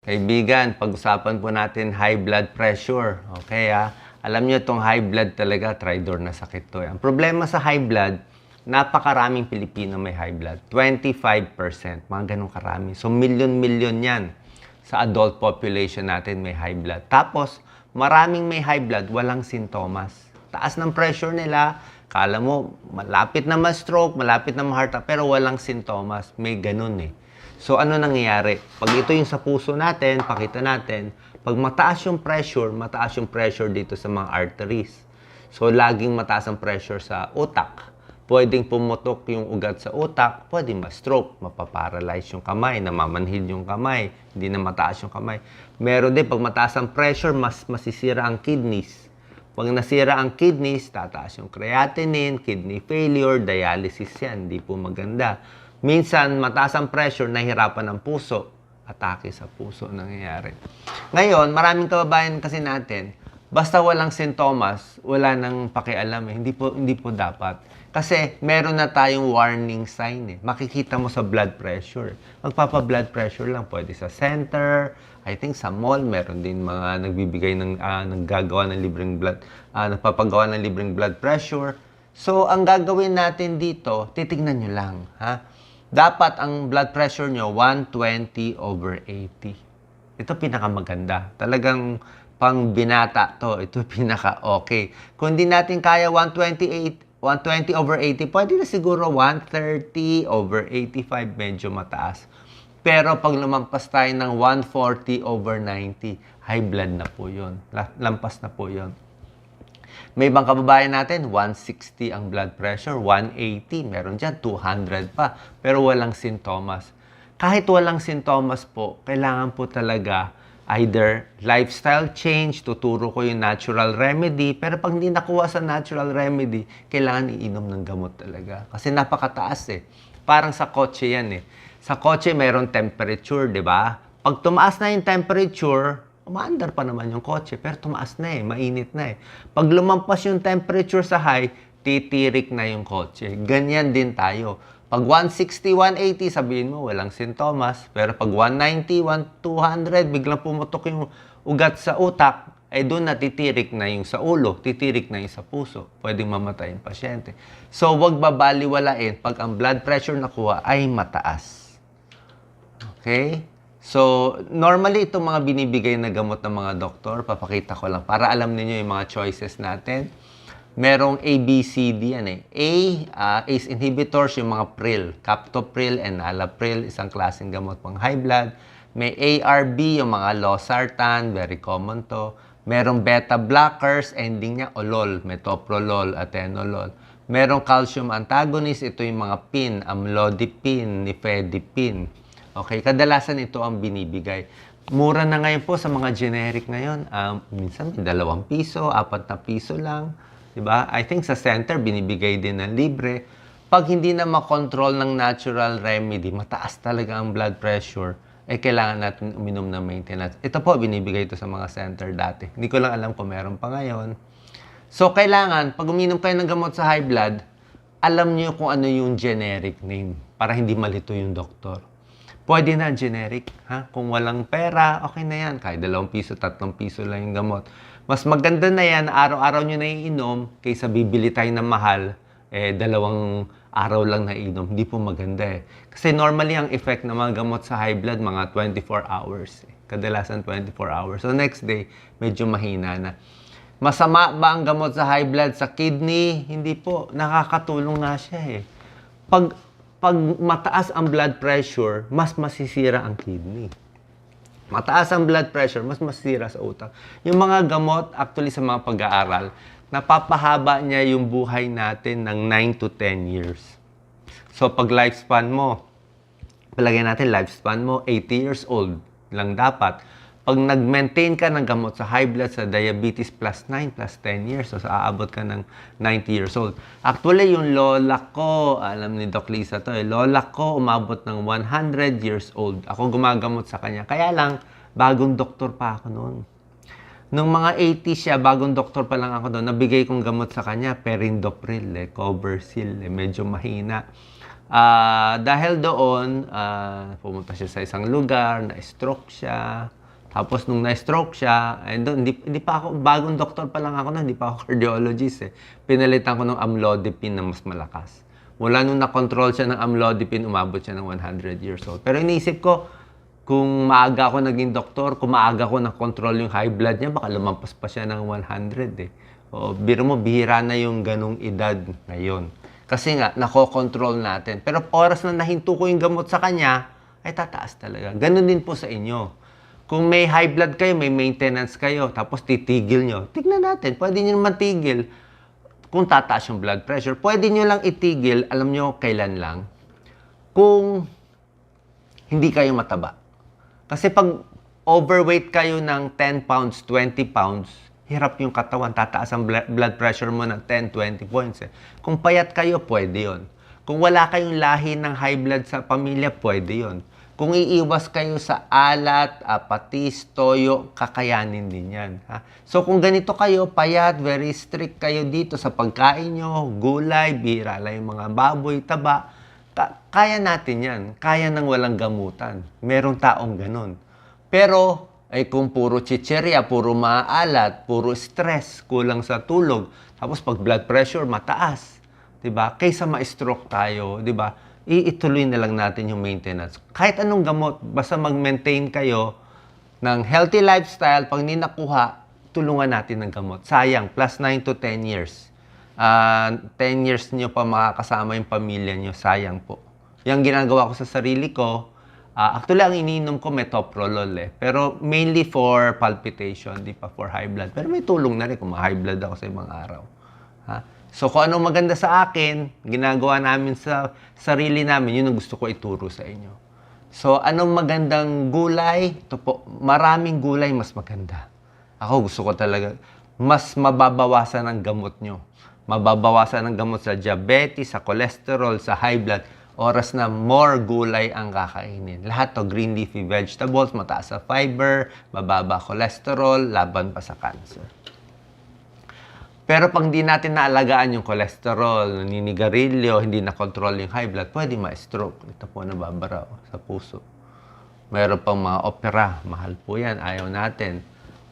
Kaibigan, pag-usapan po natin high blood pressure. Okay, Alam niyo itong high blood talaga, tridor na sakit to. Ang problema sa high blood, napakaraming Pilipino may high blood. 25%, mga ganun karami. So, million-million yan sa adult population natin may high blood. Tapos, maraming may high blood, walang sintomas. Taas ng pressure nila, kala mo, malapit na ma-stroke, malapit na ma-heart attack, pero walang sintomas. May ganun eh. So, ano nangyayari? Pag ito yung sa puso natin, pakita natin, pag mataas yung pressure dito sa mga arteries. So, laging mataas ang pressure sa utak. Pwedeng pumutok yung ugat sa utak, pwedeng ma-stroke, mapaparalyze yung kamay, namamanhid yung kamay, hindi na mataas yung kamay. Meron din, pag mataas ang pressure, mas masisira ang kidneys. Pag nasira ang kidneys, tataas yung creatinine, kidney failure, dialysis yan, hindi po maganda. Minsan, mataas ang pressure, nahihirapan ang puso. Atake sa puso nangyayari. Ngayon, maraming kababayan kasi natin, basta walang sintomas, wala nang pakialam eh. Hindi po dapat. Kasi meron na tayong warning sign eh. Makikita mo sa blood pressure. Magpapa-blood pressure lang. Pwede sa center, I think sa mall, meron din mga nagbibigay ng, naggagawa ng libreng blood, nagpapagawa ng libreng blood pressure. So, ang gagawin natin dito, titignan nyo lang, ha? Dapat ang blood pressure nyo, 120/80. Ito pinakamaganda. Talagang pang binata to. Ito pinaka-okay. Kung di natin kaya 120/80, pwede na siguro 130/85, medyo mataas. Pero pag lumampas tayo ng 140/90, high blood na po yun. Lampas na po yun. May ibang kababayan natin, 160 ang blood pressure, 180, meron dyan, 200 pa, pero walang sintomas. Kahit walang sintomas po, kailangan po talaga either lifestyle change, tuturo ko yung natural remedy, pero pag hindi nakuha sa natural remedy, kailangan iinom ng gamot talaga. Kasi napakataas eh. Parang sa kotse yan eh. Sa kotse, mayroong temperature, di ba? Pag tumaas na yung temperature, umaandar pa naman yung kotse, pero tumaas na eh, mainit na eh. Pag lumampas yung temperature sa high, titirik na yung kotse. Ganyan din tayo. Pag 160, 180, sabihin mo, walang sintomas. Pero pag 190, 200, biglang pumutok yung ugat sa utak, ay doon na titirik na yung sa ulo, titirik na yung sa puso. Pwedeng mamatay yung pasyente. So, wag babaliwalain pag ang blood pressure nakuha ay mataas. Okay? So, normally, itong mga binibigay na gamot ng mga doktor, papakita ko lang, para alam niyo yung mga choices natin. Merong ABCD yan eh. ACE inhibitors, yung mga Pril. Captopril, Enalapril, isang klaseng gamot pang high blood. May ARB, yung mga losartan, very common to. Merong beta blockers, ending niya olol, metoprolol, atenolol. Merong calcium antagonist, ito yung mga PIN, amlodipine, nifedipine. Okay, kadalasan ito ang binibigay. Mura na ngayon po sa mga generic ngayon. Minsan may 2 piso, 4 na piso lang. Diba? I think sa center, binibigay din ng libre. Pag hindi na makontrol ng natural remedy, mataas talaga ang blood pressure, ay kailangan natin uminom ng maintenance. Ito po, binibigay ito sa mga center dati. Hindi ko lang alam kung meron pa ngayon. So, kailangan, pag uminom kayo ng gamot sa high blood, alam niyo kung ano yung generic name para hindi malito yung doktor. Pwede na generic, ha? Kung walang pera, okay na yan. Kahit 2 piso, 3 piso lang yung gamot. Mas maganda na yan, araw-araw nyo na iinom, kaysa bibili tayo ng mahal, 2 araw lang na iinom. Hindi po maganda eh. Kasi normally, ang effect ng mga gamot sa high blood, mga 24 hours. Kadalasan 24 hours. So next day, medyo mahina na. Masama ba ang gamot sa high blood sa kidney? Hindi po. Nakakatulong nga siya eh. Pag mataas ang blood pressure, mas masisira ang kidney. Mataas ang blood pressure, mas masisira sa utak. Yung mga gamot, actually sa mga pag-aaral, napapahaba niya yung buhay natin ng 9 to 10 years. So, pag lifespan mo, palagay natin lifespan mo, 80 years old lang dapat. Pag nag-maintain ka ng gamot sa high blood, sa diabetes, plus 9, plus 10 years. So, aabot ka ng 90 years old. Actually, yung lola ko, alam ni Doc Lisa to, lola ko umabot ng 100 years old. Ako gumagamot sa kanya. Kaya lang, bagong doktor pa ako noon. Nung mga 80 siya, bagong doktor pa lang ako doon, nabigay kong gamot sa kanya, perindopril, Coversil, medyo mahina. Dahil doon, pumunta siya sa isang lugar, na-stroke siya. Tapos nung na-stroke siya, doon, hindi pa ako, bagong doktor pa lang ako na, hindi pa ako cardiologist Pinalitan ko ng amlodipine na mas malakas. Mula nung na-control siya ng amlodipine, umabot siya ng 100 years old. Pero iniisip ko, kung maaga ako naging doktor, kung maaga ako na-control yung high blood niya, baka lumampas pa siya ng 100 O, biro mo, bihira na yung ganong edad ngayon. Kasi nga, nako-control natin. Pero oras na nahinto ko yung gamot sa kanya, ay tataas talaga. Ganon din po sa inyo. Kung may high blood kayo, may maintenance kayo, tapos titigil nyo, tignan natin, pwede nyo naman tigil. Kung tataas yung blood pressure, pwede nyo lang itigil, alam nyo kailan lang, kung hindi kayo mataba. Kasi pag overweight kayo ng 10 pounds, 20 pounds, hirap yung katawan. Tataas ang blood pressure mo ng 10, 20 points. Kung payat kayo, pwede yon. Kung wala kayong lahi ng high blood sa pamilya, pwede yon. Kung iiwas kayo sa alat, patis, toyo, kakayanin din yan. So kung ganito kayo, payat, very strict kayo dito sa pagkain nyo, gulay, bihira lang yung mga baboy, taba, kaya natin yan. Kaya nang walang gamutan. Merong taong ganun. Pero, kung puro chicherya, puro maalat, puro stress, kulang sa tulog, tapos pag blood pressure, mataas. Diba? Kaysa ma-stroke tayo, diba? Ituloy na lang natin yung maintenance. Kahit anong gamot, basta mag-maintain kayo ng healthy lifestyle, pag hindi nakuha, tulungan natin ng gamot. Sayang, plus 9 to 10 years. 10 years nyo pa makakasama yung pamilya nyo, sayang po. Yung ginagawa ko sa sarili ko, actually ang iniinom ko metoprolol pero mainly for palpitation, di pa for high blood. Pero may tulong na rin kung ma-high blood ako sa ibang araw. So kung anong maganda sa akin, ginagawa namin sa sarili namin, yun ang gusto ko ituro sa inyo. So anong magandang gulay? Ito po, maraming gulay mas maganda. Ako gusto ko talaga, mas mababawasan ang gamot nyo. Mababawasan ang gamot sa diabetes, sa cholesterol, sa high blood. Oras na more gulay ang kakainin. Lahat to green leafy vegetables, mataas sa fiber, mababa cholesterol, laban pa sa cancer. Pero pag hindi natin naalagaan yung cholesterol, naninigarilyo, hindi na-control yung high blood, pwede ma-stroke. Ito po nababara sa puso. Mayroon pang mga opera, mahal po yan, ayaw natin.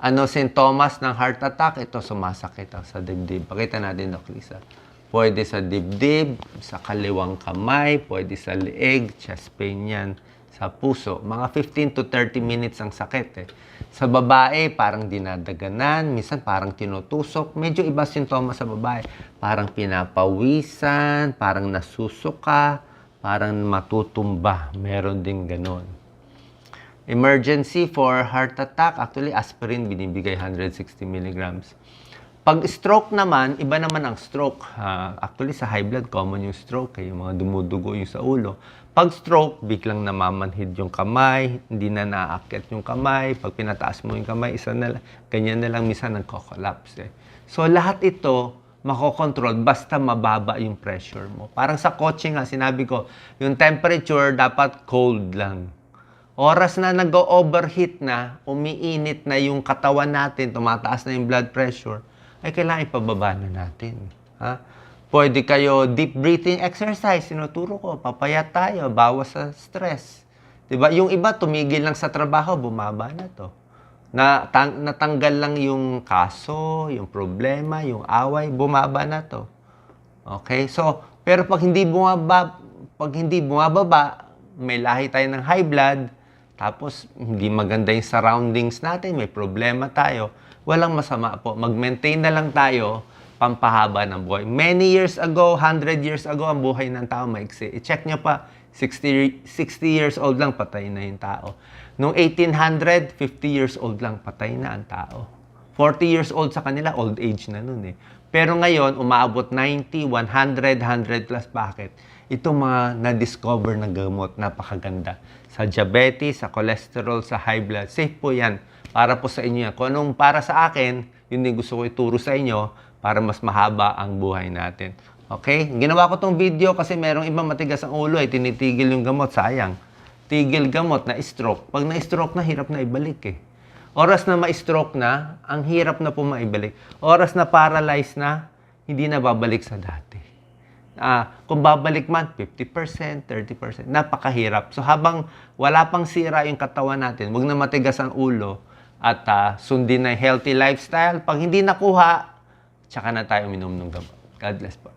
Ano sintomas ng heart attack? Ito, sumasakit ang sa dibdib. Pakita natin, Doc Lisa. Pwede sa dibdib, sa kaliwang kamay, pwede sa leeg, chest pain yan, sa puso. Mga 15 to 30 minutes ang sakit Sa babae, parang dinadaganan, minsan parang tinutusok. Medyo iba sintomas sa babae. Parang pinapawisan, parang nasusuka, parang matutumba. Meron din ganon. Emergency for heart attack, actually aspirin binibigay 160 milligrams. Pag stroke naman, iba naman ang stroke. Actually sa high blood, common yung stroke, yung mga dumudugo yung sa ulo. Pag stroke, biglang namamanhid yung kamay, hindi na naaakyat yung kamay. Pag pinataas mo yung kamay, isa na lang, ganyan na lang minsan nagko-collapse So lahat ito, makokontrol basta mababa yung pressure mo. Parang sa kotse nga, sinabi ko, yung temperature dapat cold lang. Oras na nag-overheat na, umiinit na yung katawan natin, tumataas na yung blood pressure, ay kailangan ipababa na natin. Pwede kayo deep breathing exercise, sinuturo ko, papayat tayo, bawas sa stress. Diba? Yung iba, tumigil lang sa trabaho, bumaba na to. Natanggal lang yung kaso, yung problema, yung away, bumaba na to. Okay? So, pero pag hindi bumababa, may lahi tayo ng high blood, tapos hindi maganda yung surroundings natin, may problema tayo, walang masama po. Mag-maintain na lang tayo, pampahaba ng buhay. Many years ago, 100 years ago, ang buhay ng tao maiksi. I-check nyo pa, 60 years old lang, patay na yung tao. Noong 1800, 50 years old lang, patay na ang tao. 40 years old sa kanila, old age na nun Pero ngayon, umaabot 90, 100, 100 plus. Bakit? Ito mga na-discover na gamot, napakaganda. Sa diabetes, sa cholesterol, sa high blood, safe po yan. Para po sa inyo yan. Kung anong para sa akin, yun din gusto ko ituro sa inyo para mas mahaba ang buhay natin. Okay? Ginawa ko tong video kasi merong ibang matigas ang ulo tinitigil yung gamot. Sayang. Tigil gamot na stroke. Pag na-stroke na, hirap na ibalik Oras na ma-stroke na, ang hirap na po maibalik. Oras na paralyzed na, hindi na babalik sa dati. Kung babalik man, 50%, 30%, napakahirap. So habang wala pang sira yung katawan natin, huwag na matigas ang ulo at sundin na healthy lifestyle. Pag hindi nakuha, tsaka na tayo uminom ng gamot. God bless po.